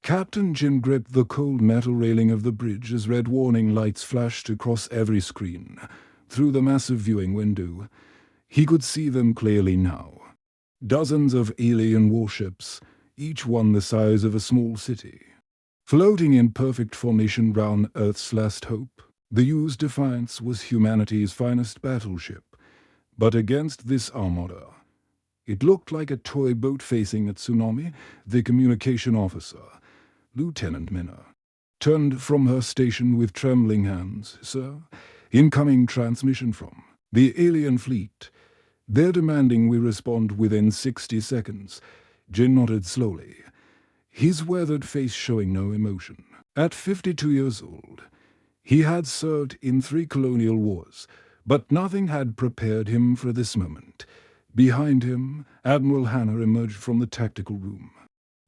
Captain Jin gripped the cold metal railing of the bridge as red warning lights flashed across every screen. Through the massive viewing window, he could see them clearly now. Dozens of alien warships, each one the size of a small city. Floating in perfect formation round Earth's last hope, the U's Defiance was humanity's finest battleship. But against this armada, it looked like a toy boat facing a tsunami. The communication officer, Lieutenant Minna, turned from her station with trembling hands. "Sir, incoming transmission from the alien fleet. They're demanding we respond within 60 seconds. Jin nodded slowly, his weathered face showing no emotion. At 52 years old, he had served in 3 colonial wars, but nothing had prepared him for this moment. Behind him, Admiral Hannah emerged from the tactical room,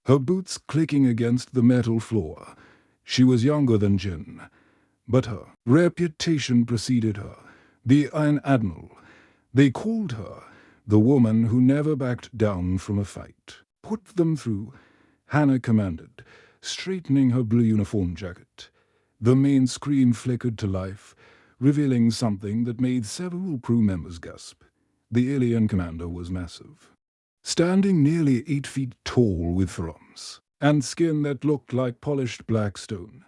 her boots clicking against the metal floor. She was younger than Jin, but her reputation preceded her. The Iron Admiral. They called her the woman who never backed down from a fight. "Put them through," Hannah commanded, straightening her blue uniform jacket. The main screen flickered to life, revealing something that made several crew members gasp. The alien commander was massive, standing nearly 8 feet tall with forearms and skin that looked like polished black stone.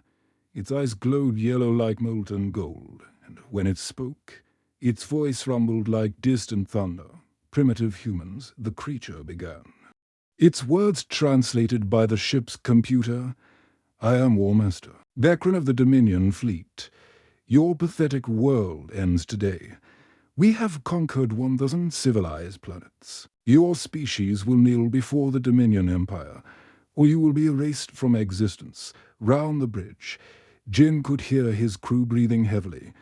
Its eyes glowed yellow like molten gold, and when it spoke, its voice rumbled like distant thunder. "Primitive humans," the creature began. Its words translated by the ship's computer. "I am War Master, veteran of the Dominion fleet. Your pathetic world ends today. We have conquered 1,000 civilized planets. Your species will kneel before the Dominion Empire, or you will be erased from existence." Round the bridge, Jin could hear his crew breathing heavily.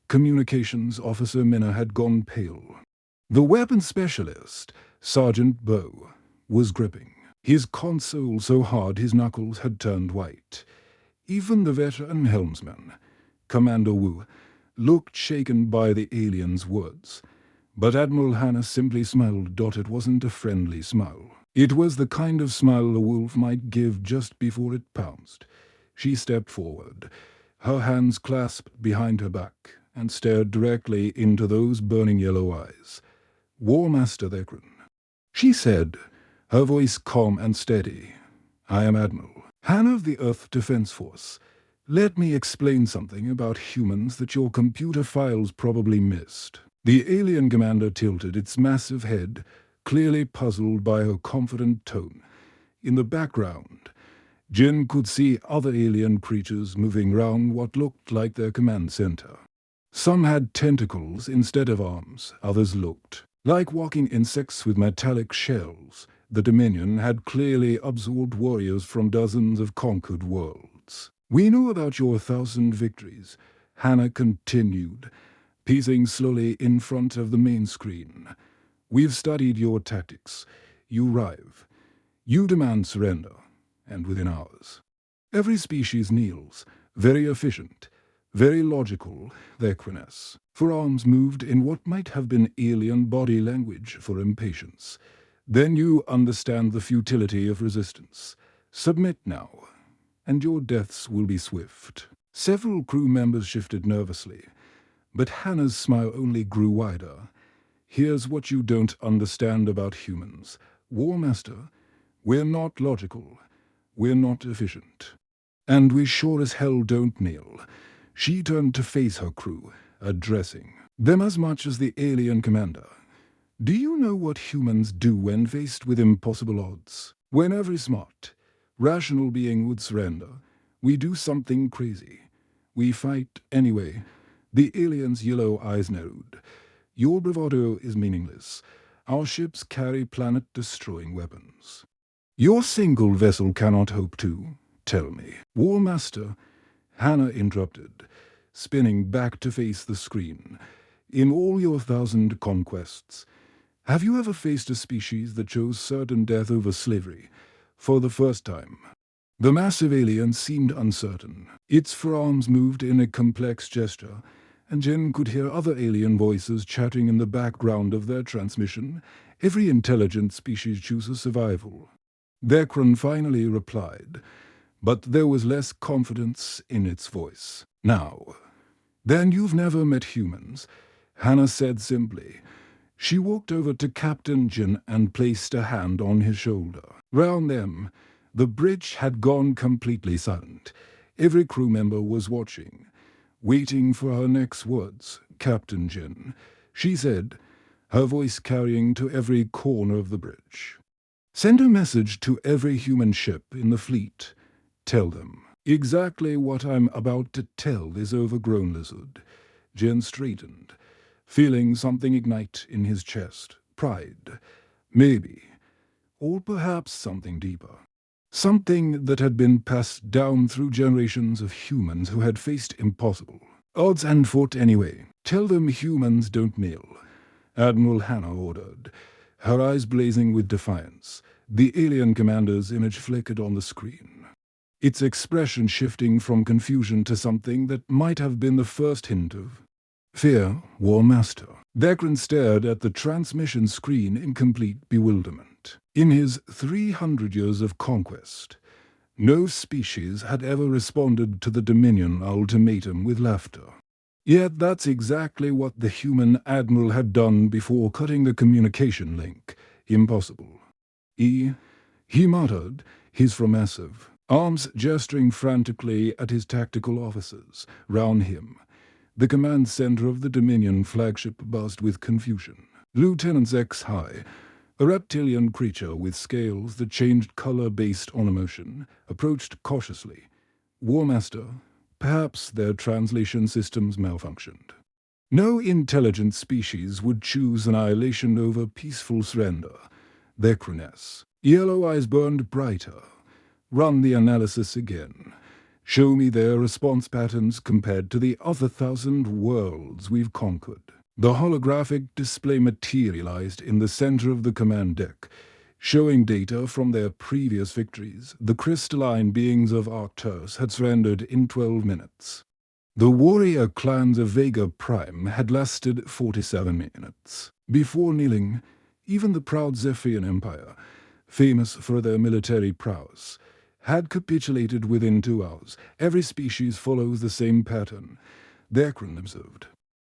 Communications Officer Minna had gone pale. The weapons specialist, Sergeant Bow, was gripping his console so hard his knuckles had turned white. Even the veteran helmsman, Commander Wu, looked shaken by the alien's words. But Admiral Hannah simply smiled. It wasn't a friendly smile. It was the kind of smile a wolf might give just before it pounced. She stepped forward, her hands clasped behind her back, and stared directly into those burning yellow eyes. "War Master Thekran," she said, her voice calm and steady. "I am Admiral Hannah of the Earth Defense Force. Let me explain something about humans that your computer files probably missed." The alien commander tilted its massive head, clearly puzzled by her confident tone. In the background, Jin could see other alien creatures moving round what looked like their command center. Some had tentacles instead of arms, others looked like walking insects with metallic shells. The Dominion had clearly absorbed warriors from dozens of conquered worlds. "We know about your 1,000 victories," Hannah continued, pacing slowly in front of the main screen. "We've studied your tactics. You arrive. You demand surrender, and within hours. Every species kneels. Very efficient, very logical, their quinness." Forearms moved in what might have been alien body language for impatience. "Then you understand the futility of resistance. Submit now, and your deaths will be swift." Several crew members shifted nervously, but Hannah's smile only grew wider. "Here's what you don't understand about humans. War Master, we're not logical. We're not efficient. And we sure as hell don't kneel." She turned to face her crew, addressing them as much as the alien commander. "Do you know what humans do when faced with impossible odds? When every smart, rational being would surrender, we do something crazy. We fight anyway." The alien's yellow eyes narrowed. "Your bravado is meaningless. Our ships carry planet-destroying weapons. Your single vessel cannot hope to. Tell me." "War Master," Hannah interrupted, spinning back to face the screen. "In all your 1,000 conquests, have you ever faced a species that chose certain death over slavery for the first time?" The massive alien seemed uncertain. Its forearms moved in a complex gesture, and Jin could hear other alien voices chatting in the background of their transmission. "Every intelligent species chooses survival." Thekran finally replied, but there was less confidence in its voice. "Now, then you've never met humans," Hannah said simply. She walked over to Captain Jin and placed a hand on his shoulder. Round them, the bridge had gone completely silent. Every crew member was watching, waiting for her next words. "Captain Jin," she said, her voice carrying to every corner of the bridge. "Send a message to every human ship in the fleet. Tell them exactly what I'm about to tell this overgrown lizard." Jin straightened, feeling something ignite in his chest. Pride, maybe, or perhaps something deeper. Something that had been passed down through generations of humans who had faced impossible odds and fought anyway. "Tell them humans don't kneel," Admiral Hannah ordered, her eyes blazing with defiance. The alien commander's image flickered on the screen, its expression shifting from confusion to something that might have been the first hint of fear. "War Master." Dekran stared at the transmission screen in complete bewilderment. In his 300 years of conquest, no species had ever responded to the Dominion ultimatum with laughter. Yet that's exactly what the human admiral had done before cutting the communication link. Impossible. He muttered, his massive arms gesturing frantically at his tactical officers. Round him, the command center of the Dominion flagship buzzed with confusion. Lieutenant X-High, a reptilian creature with scales that changed color based on emotion, approached cautiously. "War Master, perhaps their translation systems malfunctioned. No intelligent species would choose annihilation over peaceful surrender." Their cruness. Yellow eyes burned brighter. "Run the analysis again. Show me their response patterns compared to the other 1,000 worlds we've conquered." The holographic display materialized in the center of the command deck, showing data from their previous victories. The crystalline beings of Arcturus had surrendered in 12 minutes. The warrior clans of Vega Prime had lasted 47 minutes. Before kneeling, even the proud Zephyrian Empire, famous for their military prowess, had capitulated within 2 hours. Every species follows the same pattern, Dekran observed.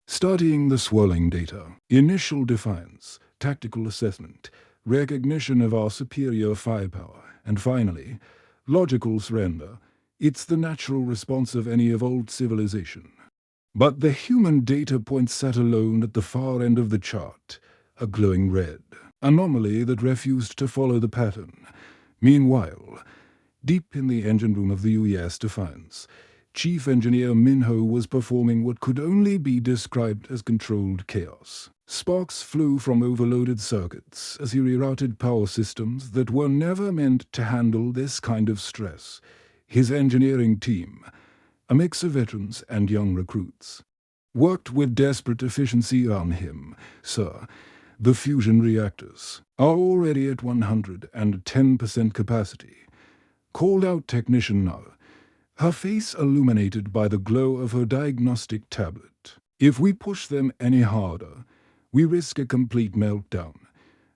Studying the swirling data, initial defiance, tactical assessment, recognition of our superior firepower, and finally, logical surrender. It's the natural response of any evolved civilization. But the human data point sat alone at the far end of the chart, a glowing red anomaly that refused to follow the pattern. Meanwhile, deep in the engine room of the UES Defiance, Chief Engineer Minho was performing what could only be described as controlled chaos. Sparks flew from overloaded circuits as he rerouted power systems that were never meant to handle this kind of stress. His engineering team, a mix of veterans and young recruits, worked with desperate efficiency on him. "Sir, the fusion reactors are already at 110% capacity," called out Technician Nara, her face illuminated by the glow of her diagnostic tablet. "If we push them any harder, we risk a complete meltdown."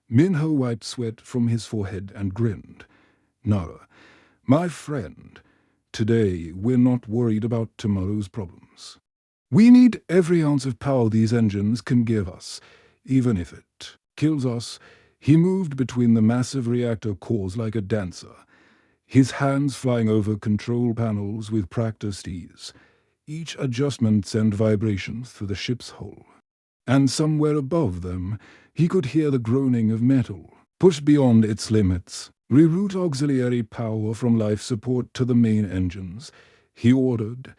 Minho wiped sweat from his forehead and grinned. "Nara, my friend, today we're not worried about tomorrow's problems. We need every ounce of power these engines can give us, even if it kills us." He moved between the massive reactor cores like a dancer, his hands flying over control panels with practiced ease. Each adjustment sent vibrations through the ship's hull. And somewhere above them, he could hear the groaning of metal, pushed beyond its limits. "Reroute auxiliary power from life support to the main engines," he ordered.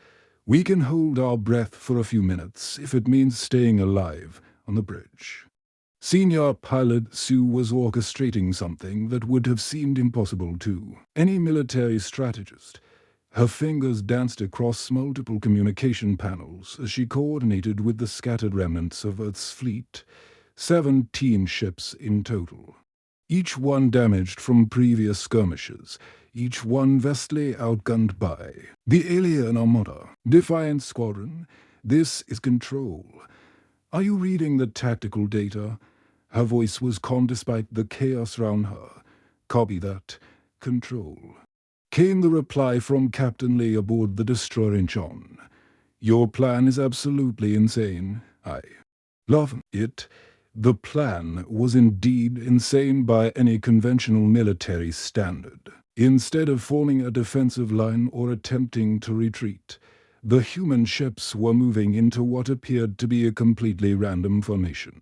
"We can hold our breath for a few minutes if it means staying alive on the bridge." Senior pilot Sue was orchestrating something that would have seemed impossible to any military strategist. Her fingers danced across multiple communication panels as she coordinated with the scattered remnants of Earth's fleet, 17 ships in total. Each one damaged from previous skirmishes, each one vastly outgunned by the alien armada. "Defiant Squadron, this is Control. Are you reading the tactical data?" Her voice was calm despite the chaos around her. "Copy that. Control. came the reply from Captain Lee aboard the destroyer Incheon. "Your plan is absolutely insane. I love it." The plan was indeed insane by any conventional military standard. Instead of forming a defensive line or attempting to retreat, the human ships were moving into what appeared to be a completely random formation.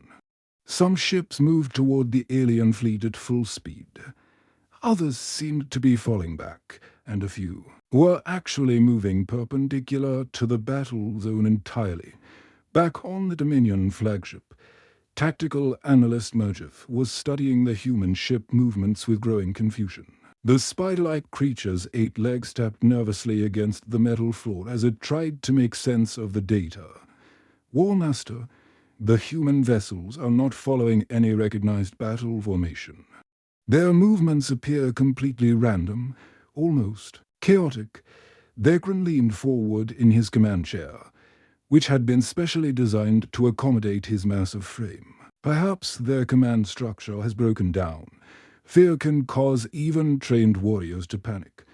Some ships moved toward the alien fleet at full speed. Others seemed to be falling back, and a few were actually moving perpendicular to the battle zone entirely. Back on the Dominion flagship, tactical analyst Merjev was studying the human ship movements with growing confusion. The spider-like creature's 8 legs tapped nervously against the metal floor as it tried to make sense of the data. "War Master, the human vessels are not following any recognized battle formation. Their movements appear completely random, almost chaotic." Dekran leaned forward in his command chair, which had been specially designed to accommodate his massive frame. "Perhaps their command structure has broken down. Fear can cause even trained warriors to panic."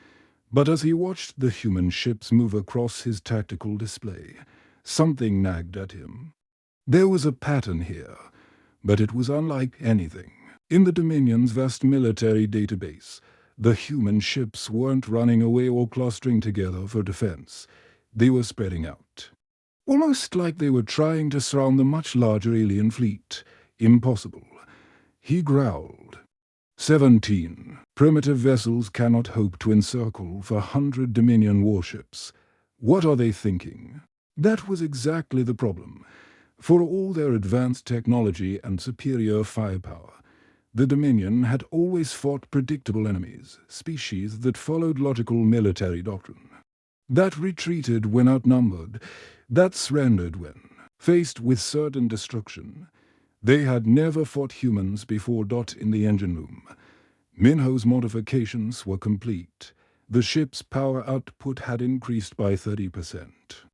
But as he watched the human ships move across his tactical display, something nagged at him. There was a pattern here, but it was unlike anything. In the Dominion's vast military database, the human ships weren't running away or clustering together for defense. They were spreading out, almost like they were trying to surround the much larger alien fleet. "Impossible," he growled. 17. Primitive vessels cannot hope to encircle the 100 Dominion warships. What are they thinking? That was exactly the problem. For all their advanced technology and superior firepower, the Dominion had always fought predictable enemies, species that followed logical military doctrine. That retreated when outnumbered, that surrendered when faced with certain destruction. They had never fought humans before. In the engine room, Minho's modifications were complete. The ship's power output had increased by 30%.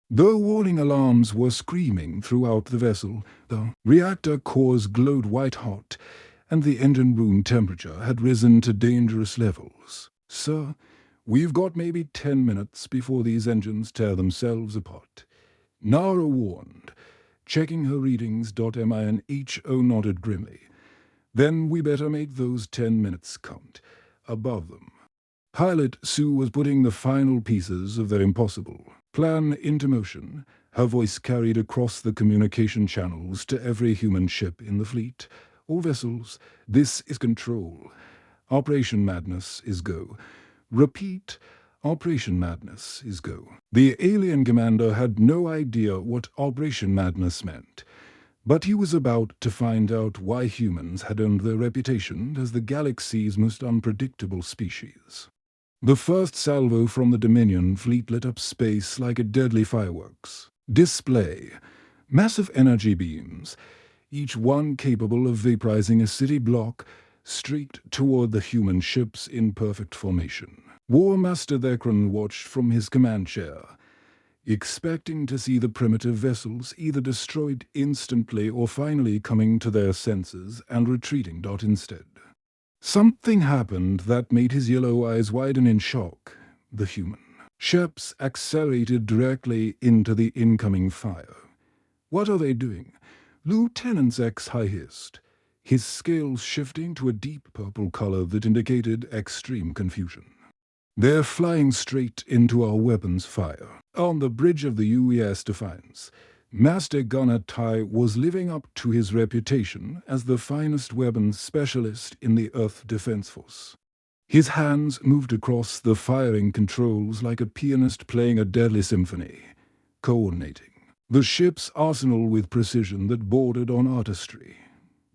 Though warning alarms were screaming throughout the vessel, the reactor cores glowed white-hot, and the engine room temperature had risen to dangerous levels. "Sir, we've got maybe 10 minutes before these engines tear themselves apart." Nara warned, checking her readings. Minho nodded grimly. "Then we better make those 10 minutes count." Above them, Pilot Sue was putting the final pieces of their impossible plan into motion. Her voice carried across the communication channels to every human ship in the fleet. "All vessels, this is Control. Operation Madness is go. Repeat, Operation Madness is go." The alien commander had no idea what Operation Madness meant, but he was about to find out why humans had earned their reputation as the galaxy's most unpredictable species. The first salvo from the Dominion fleet lit up space like a deadly fireworks display. Massive energy beams, each one capable of vaporizing a city block, streaked toward the human ships in perfect formation. War Master Dekran watched from his command chair, expecting to see the primitive vessels either destroyed instantly or finally coming to their senses and retreating. Instead, something happened that made his yellow eyes widen in shock. The human ships accelerated directly into the incoming fire. "What are they doing?" Lieutenant X hissed, his scales shifting to a deep purple color that indicated extreme confusion. "They're flying straight into our weapons fire." On the bridge of the UES Defiance, Master Gunner Tai was living up to his reputation as the finest weapons specialist in the Earth Defense Force. His hands moved across the firing controls like a pianist playing a deadly symphony, coordinating the ship's arsenal with precision that bordered on artistry.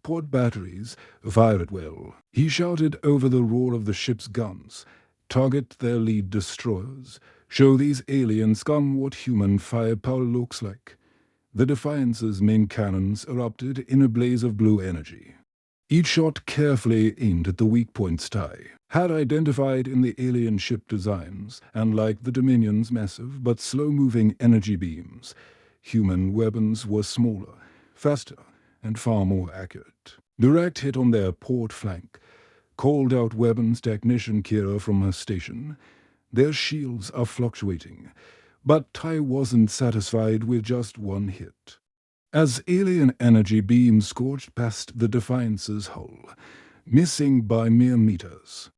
"Port batteries, fire it well," he shouted over the roar of the ship's guns. "Target their lead destroyers. Show these alien scum what human firepower looks like." The Defiance's main cannons erupted in a blaze of blue energy. Each shot carefully aimed at the weak points Tai had identified in the alien ship designs, and like the Dominion's massive but slow-moving energy beams, human weapons were smaller, faster, and far more accurate. Direct hit on their port flank, called out weapons technician Kira from her station. Their shields are fluctuating, but Tai wasn't satisfied with just one hit. As alien energy beams scorched past the Defiance's hull, missing by mere meters,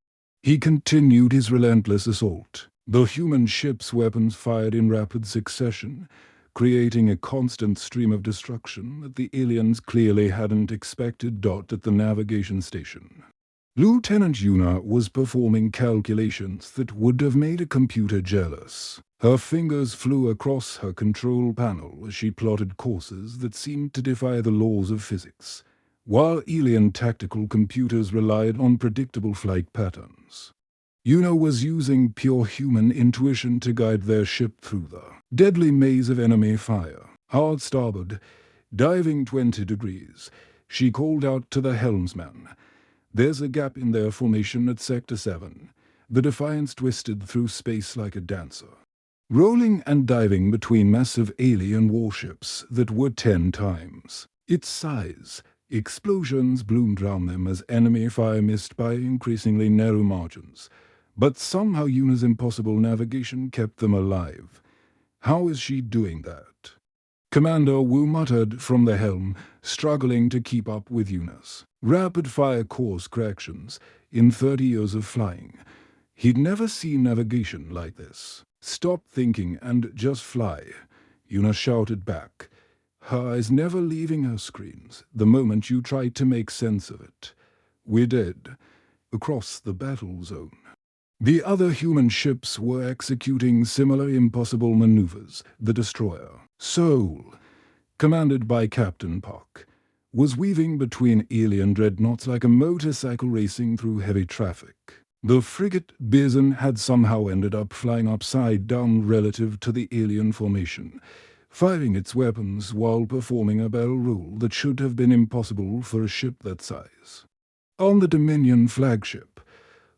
he continued his relentless assault. The human ship's weapons fired in rapid succession, creating a constant stream of destruction that the aliens clearly hadn't expected. At the navigation station, Lieutenant Yuna was performing calculations that would have made a computer jealous. Her fingers flew across her control panel as she plotted courses that seemed to defy the laws of physics, while alien tactical computers relied on predictable flight patterns. Yuna was using pure human intuition to guide their ship through the deadly maze of enemy fire. Hard starboard, diving 20 degrees, she called out to the helmsman. "There's a gap in their formation at Sector 7. The Defiance twisted through space like a dancer, rolling and diving between massive alien warships that were 10 times its size." Explosions bloomed round them as enemy fire missed by increasingly narrow margins, but somehow Yuna's impossible navigation kept them alive. How is she doing that? Commander Wu muttered from the helm, struggling to keep up with Yuna's rapid-fire course corrections. In 30 years of flying, he'd never seen navigation like this. "Stop thinking and just fly," Yuna shouted back, her eyes never leaving her screens the moment you tried to make sense of it. "We're dead." Across the battle zone, the other human ships were executing similar impossible maneuvers. The destroyer, Seoul, commanded by Captain Park, was weaving between alien dreadnoughts like a motorcycle racing through heavy traffic. The frigate Bison had somehow ended up flying upside down relative to the alien formation, firing its weapons while performing a barrel roll that should have been impossible for a ship that size. On the Dominion flagship,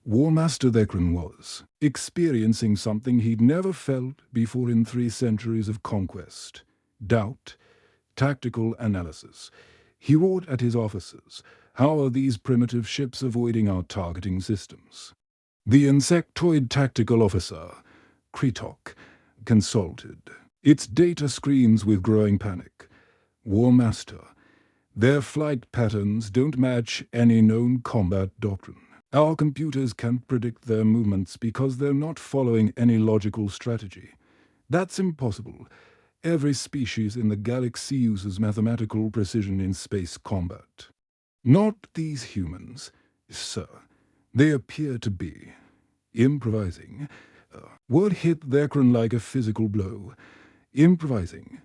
War Master Dekran was experiencing something he'd never felt before in 3 centuries of conquest: doubt, tactical analysis. He roared at his officers. "How are these primitive ships avoiding our targeting systems?" The insectoid tactical officer, Kritok, consulted its data screens with growing panic. "War Master, their flight patterns don't match any known combat doctrine. Our computers can't predict their movements because they're not following any logical strategy. That's impossible. Every species in the galaxy uses mathematical precision in space combat." "Not these humans, sir. They appear to be improvising." Word hit Dekran like a physical blow. Improvising.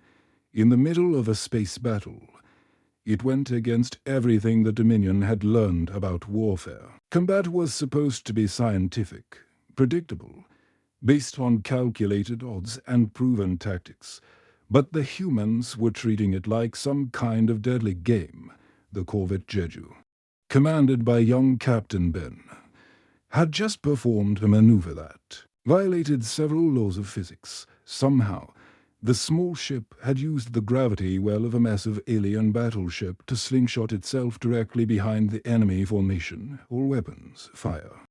In the middle of a space battle. It went against everything the Dominion had learned about warfare. Combat was supposed to be scientific, predictable, based on calculated odds and proven tactics. But the humans were treating it like some kind of deadly game. The corvette Jeju, commanded by young Captain Ben, had just performed a maneuver that violated several laws of physics. Somehow, the small ship had used the gravity well of a massive alien battleship to slingshot itself directly behind the enemy formation or weapons fire.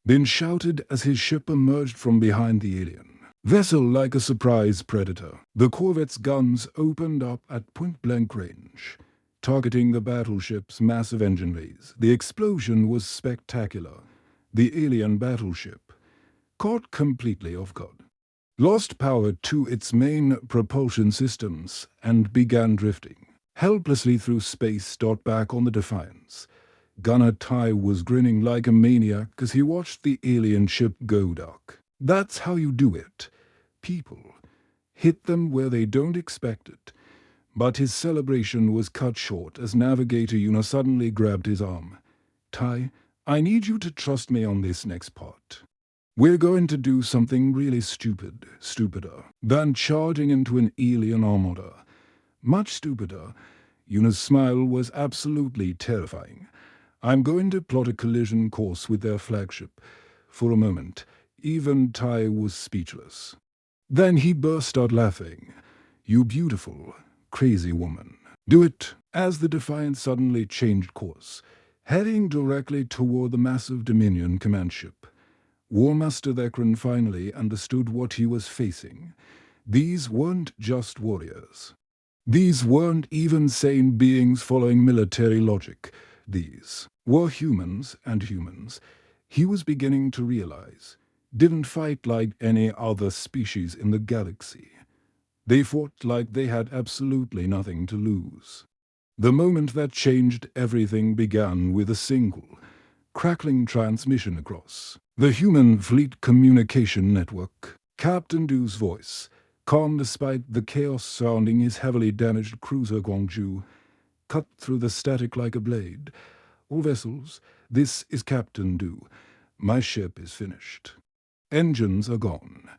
Ben shouted as his ship emerged from behind the alien vessel like a surprise predator. The corvette's guns opened up at point-blank range, targeting the battleship's massive engine bays. The explosion was spectacular. The alien battleship, caught completely off guard, lost power to its main propulsion systems and began drifting helplessly through space. Back on the Defiance, Gunner Tai was grinning like a maniac as he watched the alien ship go dark. That's how you do it. People hit them where they don't expect it. But his celebration was cut short as Navigator Yuna suddenly grabbed his arm. "Tai, I need you to trust me on this next part. We're going to do something really stupider than charging into an alien armada. Much stupider." Yuna's smile was absolutely terrifying. "I'm going to plot a collision course with their flagship." For a moment, even Tai was speechless. Then he burst out laughing. "You beautiful, crazy woman. Do it." As the Defiance suddenly changed course, heading directly toward the massive Dominion command ship. War Master Thekran finally understood what he was facing. These weren't just warriors. These weren't even sane beings following military logic. These were humans, and humans, he was beginning to realize, didn't fight like any other species in the galaxy. They fought like they had absolutely nothing to lose. The moment that changed everything began with a single, crackling transmission across the human fleet communication network. Captain Du's voice, calm despite the chaos surrounding his heavily damaged cruiser Guangzhou, cut through the static like a blade. "All vessels, this is Captain Du. My ship is finished. Engines are gone.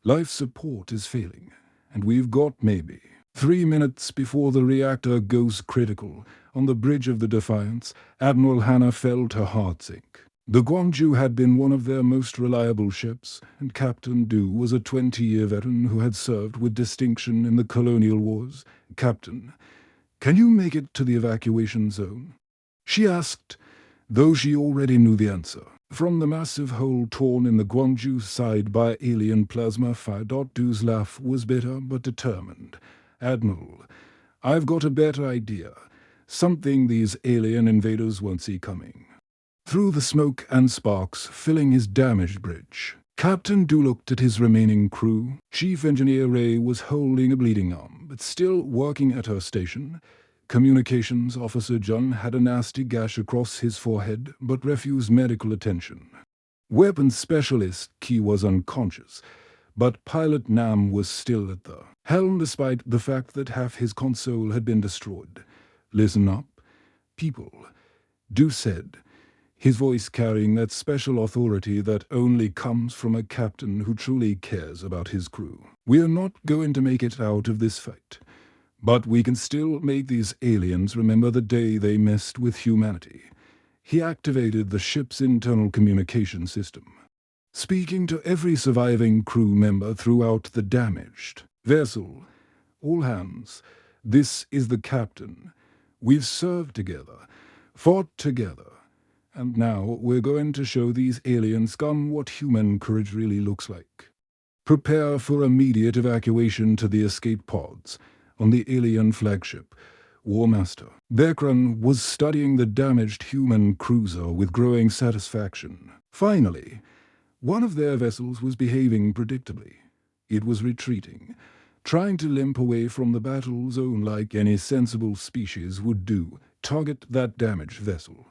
Life support is failing, and we've got maybe 3 minutes before the reactor goes critical." On the bridge of the Defiance, Admiral Hannah felt her heart sink. The Guangzhou had been one of their most reliable ships, and Captain Du was a 20-year veteran who had served with distinction in the colonial wars. "Captain, can you make it to the evacuation zone?" she asked, though she already knew the answer. From the massive hole torn in the Guangzhou side by alien plasma fire. Du's laugh was bitter but determined. "Admiral, I've got a better idea. Something these alien invaders won't see coming." Through the smoke and sparks filling his damaged bridge, Captain Du looked at his remaining crew. Chief Engineer Ray was holding a bleeding arm, but still working at her station. Communications Officer John had a nasty gash across his forehead, but refused medical attention. Weapons Specialist Key was unconscious, but Pilot Nam was still at the helm despite the fact that half his console had been destroyed. "Listen up, people," Du said, his voice carrying that special authority that only comes from a captain who truly cares about his crew. "We're not going to make it out of this fight, but we can still make these aliens remember the day they messed with humanity." He activated the ship's internal communication system, speaking to every surviving crew member throughout the damaged vessel. "All hands, this is the captain. We've served together, fought together, and now we're going to show these alien scum what human courage really looks like. Prepare for immediate evacuation to the escape pods on the alien flagship." War Master Thekran was studying the damaged human cruiser with growing satisfaction. Finally, one of their vessels was behaving predictably. It was retreating, trying to limp away from the battle zone like any sensible species would do. "Target that damaged vessel."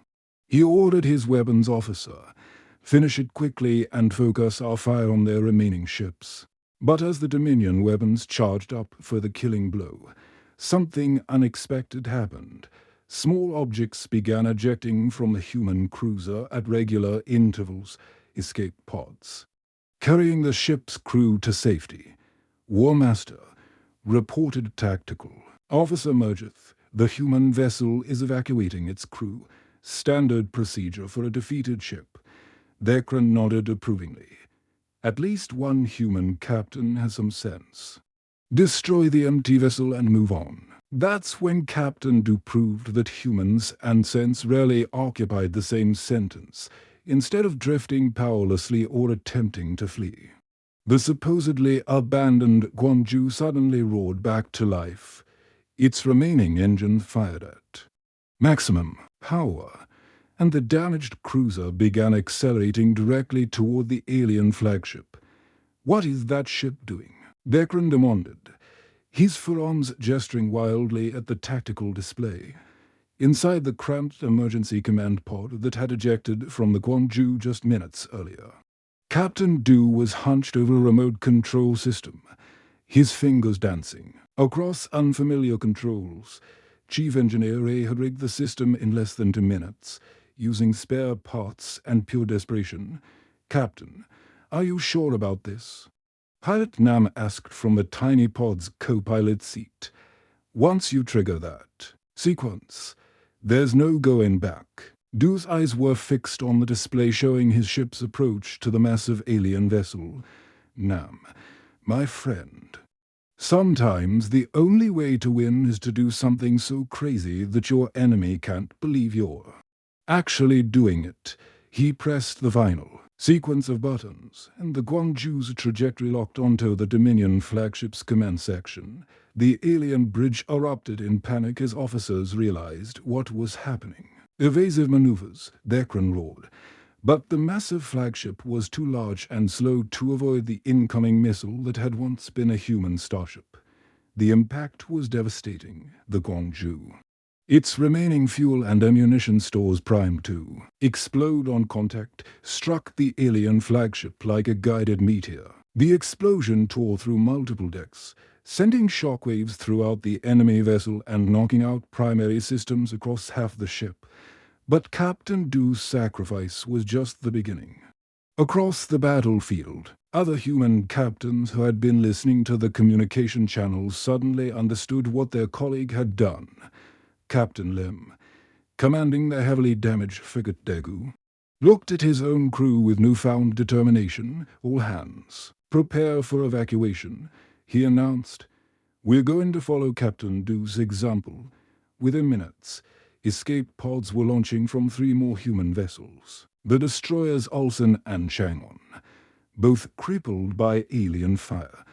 He ordered his weapons officer, "Finish it quickly and focus our fire on their remaining ships." But as the Dominion weapons charged up for the killing blow, something unexpected happened. Small objects began ejecting from the human cruiser at regular intervals, escape pods, carrying the ship's crew to safety. War Master reported tactical. "Officer Mergeth, the human vessel is evacuating its crew. Standard procedure for a defeated ship." Thekran nodded approvingly. At least one human captain has some sense. "Destroy the empty vessel and move on." That's when Captain Du proved that humans and sense rarely occupied the same sentence, instead of drifting powerlessly or attempting to flee. The supposedly abandoned Guangzhou suddenly roared back to life, its remaining engine fired at maximum power, and the damaged cruiser began accelerating directly toward the alien flagship. "What is that ship doing?" Thekran demanded, his forearms gesturing wildly at the tactical display. Inside the cramped emergency command pod that had ejected from the Guangzhou just minutes earlier, Captain Du was hunched over a remote control system, his fingers dancing across unfamiliar controls. Chief Engineer Ray had rigged the system in less than 2 minutes, using spare parts and pure desperation. "Captain, are you sure about this?" Pilot Nam asked from the tiny pod's co-pilot seat. "Once you trigger that sequence, there's no going back." Du's eyes were fixed on the display showing his ship's approach to the massive alien vessel. "Nam, my friend, sometimes the only way to win is to do something so crazy that your enemy can't believe you're Actually doing it. He pressed the final sequence of buttons, and the Guangzhou's trajectory locked onto the Dominion flagship's command section. The alien bridge erupted in panic as officers realized what was happening. Evasive maneuvers, Dekran roared. But the massive flagship was too large and slow to avoid the incoming missile that had once been a human starship. The impact was devastating, the Guangzhou. Its remaining fuel and ammunition stores primed to explode on contact, struck the alien flagship like a guided meteor. The explosion tore through multiple decks, sending shockwaves throughout the enemy vessel and knocking out primary systems across half the ship. But Captain Doo's sacrifice was just the beginning. Across the battlefield, other human captains who had been listening to the communication channels suddenly understood what their colleague had done. Captain Lim, commanding the heavily damaged frigate Daegu, looked at his own crew with newfound determination. All hands, prepare for evacuation, he announced. We're going to follow Captain Doo's example. Within minutes, escape pods were launching from 3 more human vessels, the destroyers Ulsan and Chang'an, both crippled by alien fire,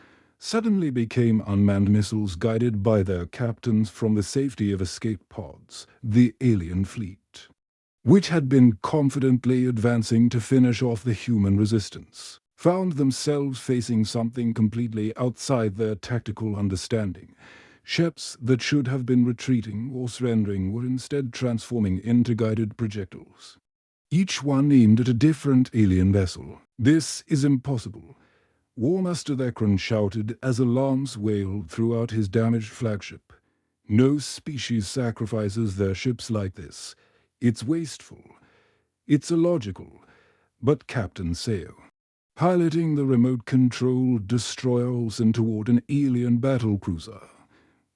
suddenly became unmanned missiles guided by their captains from the safety of escape pods, the alien fleet, which had been confidently advancing to finish off the human resistance, found themselves facing something completely outside their tactical understanding. Ships that should have been retreating or surrendering were instead transforming into guided projectiles, each one aimed at a different alien vessel. This is impossible, War Master Dekran shouted as alarms wailed throughout his damaged flagship. No species sacrifices their ships like this. It's wasteful. It's illogical. But Captain Seo, piloting the remote-controlled destroyer Olsen toward an alien battlecruiser,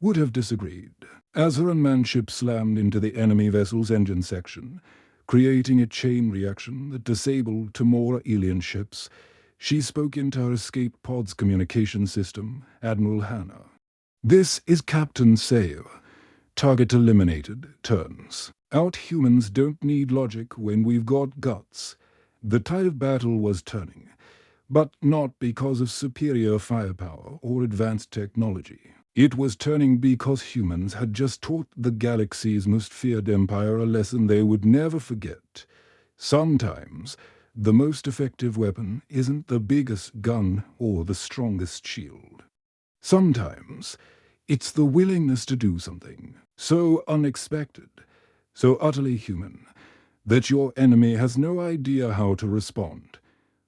would have disagreed. As her unmanned ship slammed into the enemy vessel's engine section, creating a chain reaction that disabled 2 more alien ships, she spoke into her escape pod's communication system, Admiral Hannah. This is Captain Seo. Target eliminated. Turns out humans don't need logic when we've got guts. The tide of battle was turning, but not because of superior firepower or advanced technology. It was turning because humans had just taught the galaxy's most feared empire a lesson they would never forget. Sometimes the most effective weapon isn't the biggest gun or the strongest shield. Sometimes it's the willingness to do something so unexpected, so utterly human, that your enemy has no idea how to respond.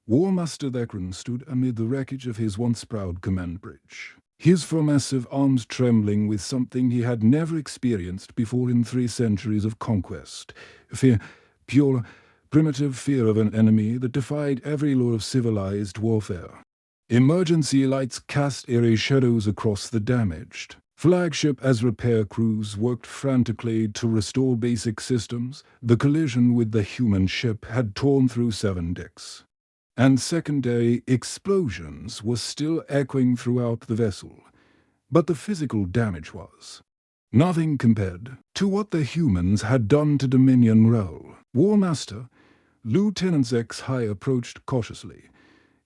War Master Dekran stood amid the wreckage of his once proud command bridge, his massive arms trembling with something he had never experienced before in 3 centuries of conquest. Fear, pure, primitive fear of an enemy that defied every law of civilized warfare. Emergency lights cast eerie shadows across the damaged flagship as repair crews worked frantically to restore basic systems. The collision with the human ship had torn through 7 decks, and secondary explosions were still echoing throughout the vessel. But the physical damage was nothing compared to what the humans had done to Dominion Row. War Master Lieutenant Zex High approached cautiously,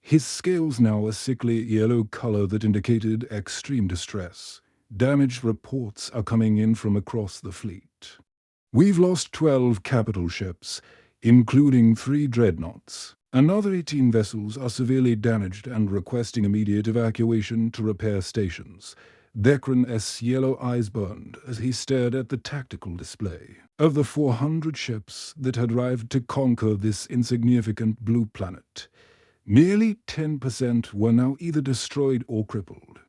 his scales now a sickly yellow color that indicated extreme distress. Damage reports are coming in from across the fleet. We've lost 12 capital ships, including 3 dreadnoughts. Another 18 vessels are severely damaged and requesting immediate evacuation to repair stations. Dekran's yellow eyes burned as he stared at the tactical display of the 400 ships that had arrived to conquer this insignificant blue planet. Nearly 10% were now either destroyed or crippled,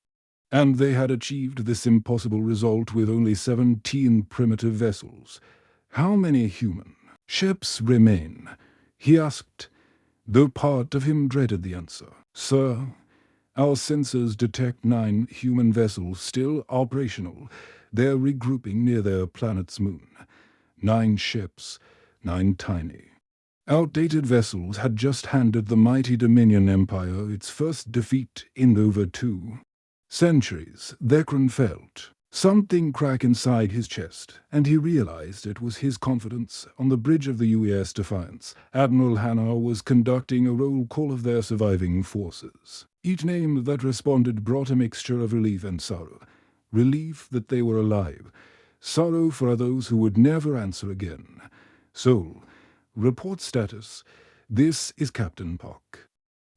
and they had achieved this impossible result with only 17 primitive vessels. How many human ships remain? He asked, though part of him dreaded the answer. Sir, our sensors detect 9 human vessels still operational. They're regrouping near their planet's moon. 9 ships, 9 tiny, outdated vessels had just handed the mighty Dominion Empire its first defeat in over 2 centuries. Dekran felt Something cracked inside his chest, and he realized it was his confidence. On the bridge of the UES Defiance, Admiral Hanna was conducting a roll call of their surviving forces. Each name that responded brought a mixture of relief and sorrow. Relief that they were alive. Sorrow for those who would never answer again. Sol, report status. This is Captain Pock.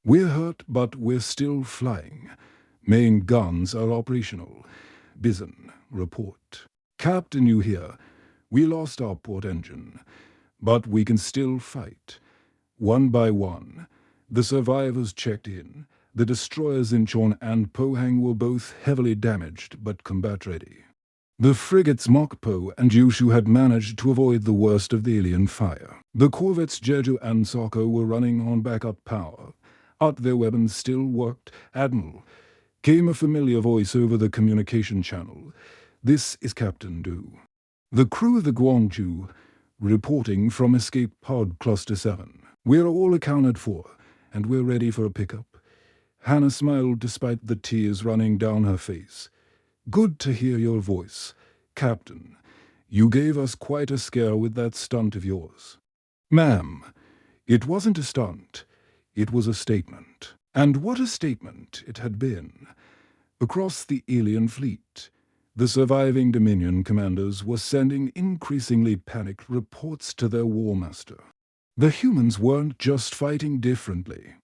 We're hurt, but we're still flying. Main guns are operational. Bison, report. Captain, you hear? We lost our port engine, but we can still fight. One by one, the survivors checked in. The destroyers Incheon and Pohang were both heavily damaged, but combat-ready. The frigates Mokpo and Yushu had managed to avoid the worst of the alien fire. The corvettes Jeju and Soko were running on backup power. But their weapons still worked. Admiral, came a familiar voice over the communication channel. This is Captain Du. The crew of the Guangzhou, reporting from Escape Pod Cluster 7. We're all accounted for, and we're ready for a pickup. Hannah smiled despite the tears running down her face. Good to hear your voice, Captain. You gave us quite a scare with that stunt of yours. Ma'am, it wasn't a stunt. It was a statement. And what a statement it had been. Across the alien fleet, the surviving Dominion commanders were sending increasingly panicked reports to their war master. The humans weren't just fighting differently.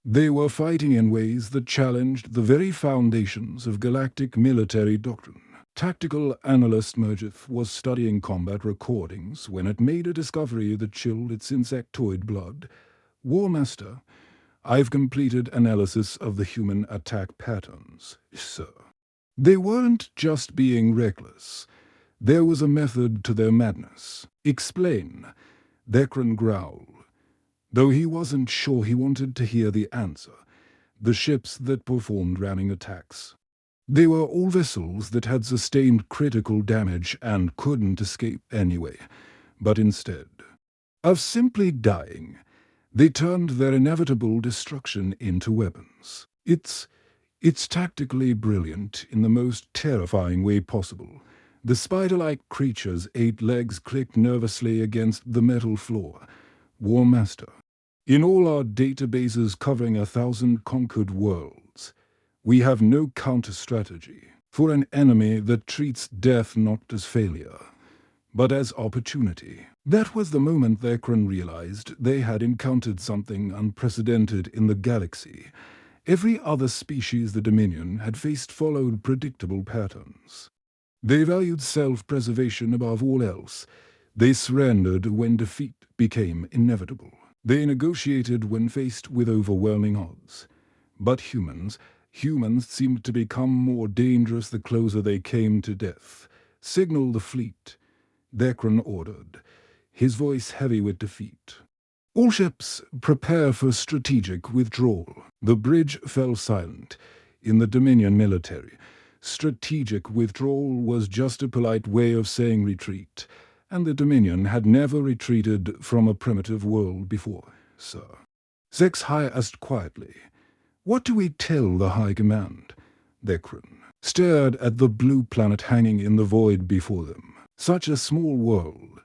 They were fighting in ways that challenged the very foundations of galactic military doctrine. Tactical analyst Mergith was studying combat recordings when it made a discovery that chilled its insectoid blood. War Master, I've completed analysis of the human attack patterns, sir. They weren't just being reckless. There was a method to their madness. Explain. Dekran growled. Though he wasn't sure he wanted to hear the answer. The ships that performed ramming attacks. They were all vessels that had sustained critical damage and couldn't escape anyway. But instead of simply dying, they turned their inevitable destruction into weapons. It's tactically brilliant in the most terrifying way possible. The spider-like creature's 8 legs clicked nervously against the metal floor. War Master, in all our databases covering 1,000 conquered worlds, we have no counter-strategy for an enemy that treats death not as failure, but as opportunity. That was the moment Dekran realized they had encountered something unprecedented in the galaxy. Every other species the Dominion had faced followed predictable patterns. They valued self-preservation above all else. They surrendered when defeat became inevitable. They negotiated when faced with overwhelming odds. But humans seemed to become more dangerous the closer they came to death. Signal the fleet, Dekran ordered, his voice heavy with defeat. All ships prepare for strategic withdrawal. The bridge fell silent. In the Dominion military, strategic withdrawal was just a polite way of saying retreat, and the Dominion had never retreated from a primitive world before, sir. Zex High asked quietly, What do we tell the High Command? Dekran stared at the blue planet hanging in the void before them. Such a small world,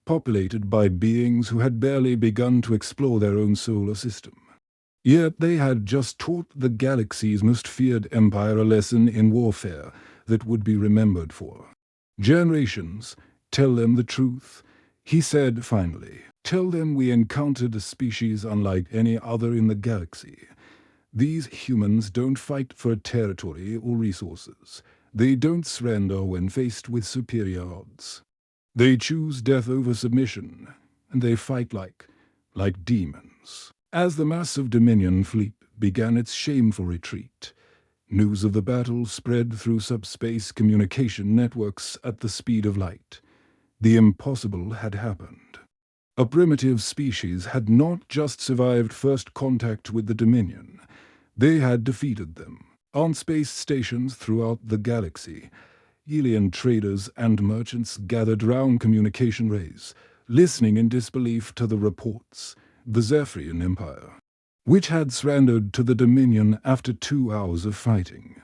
populated by beings who had barely begun to explore their own solar system. Yet they had just taught the galaxy's most feared empire a lesson in warfare that would be remembered for generations. Tell them the truth, he said finally. Tell them we encountered a species unlike any other in the galaxy. These humans don't fight for territory or resources. They don't surrender when faced with superior odds. They choose death over submission, and they fight like demons. As the massive Dominion fleet began its shameful retreat, news of the battle spread through subspace communication networks at the speed of light. The impossible had happened. A primitive species had not just survived first contact with the Dominion. They had defeated them. On space stations throughout the galaxy, alien traders and merchants gathered round communication rays, listening in disbelief to the reports. The Zephyrian Empire, which had surrendered to the Dominion after 2 hours of fighting.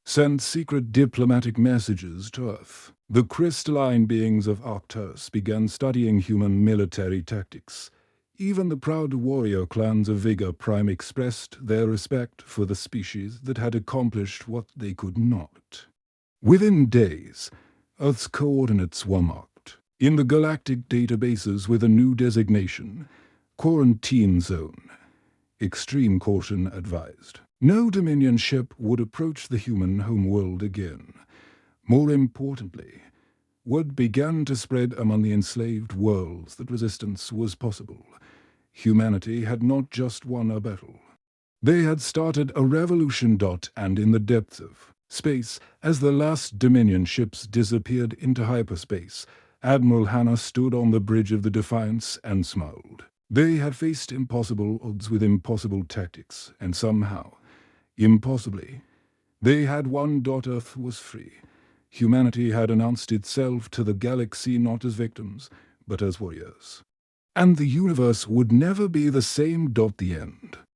sent secret diplomatic messages to Earth. The crystalline beings of Arcturus began studying human military tactics. Even the proud warrior clans of Vega Prime expressed their respect for the species that had accomplished what they could not. Within days, Earth's coordinates were marked in the galactic databases with a new designation, Quarantine Zone. Extreme caution advised. No Dominion ship would approach the human homeworld again. More importantly, word began to spread among the enslaved worlds that resistance was possible. Humanity had not just won a battle. They had started a revolution. And in the depths of space, as the last Dominion ships disappeared into hyperspace, Admiral Hannah stood on the bridge of the Defiance and smiled. They had faced impossible odds with impossible tactics, and somehow, impossibly, they had won. Earth was free. Humanity had announced itself to the galaxy not as victims, but as warriors. And the universe would never be the same. The end.